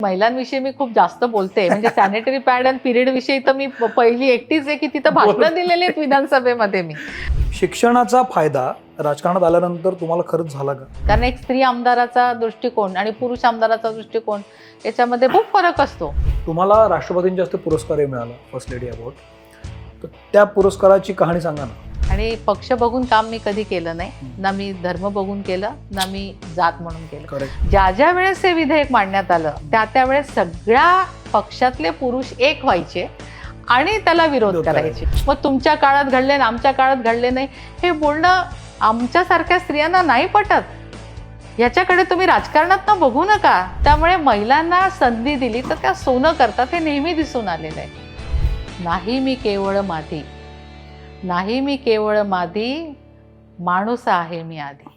महिलांविषयी मी खूप जास्त बोलते, म्हणजे सॅनिटरी पॅड आणि पिरियड विषयी तर मी पहिली एकटीच आहे की तिथं भाषण दिलेली आहेत विधानसभेमध्ये मी. शिक्षणाचा फायदा राजकारणात आल्यानंतर तुम्हाला खरंच झाला का? कारण एक स्त्री आमदाराचा दृष्टिकोन आणि पुरुष आमदाराचा दृष्टिकोन याच्यामध्ये खूप फरक असतो. तुम्हाला राष्ट्रपतींच्या हस्ते पुरस्कारही मिळाला, फर्स्ट लेडी अवॉर्ड. तर त्या पुरस्काराची कहाणी सांगा ना. आणि पक्ष बघून काम मी कधी केलं नाही, ना मी धर्म बघून केलं, ना मी जात म्हणून केलं. करेक्ट. ज्या वेळेस हे विधेयक मांडण्यात आलं त्या वेळेस सगळ्या पक्षातले पुरुष एक व्हायचे आणि त्याला विरोध करायचे. मग तुमच्या काळात घडले ना आमच्या काळात घडले नाही हे बोलणं आमच्यासारख्या स्त्रियांना नाही पटत. याच्याकडे तुम्ही राजकारणात न बघू नका. त्यामुळे महिलांना संधी दिली तर त्या सोनं करतात हे नेहमी दिसून आलेलं आहे. नाही मी केवळ मादी, नाही मी केवळ मादी, माणूस आहे मी आधी.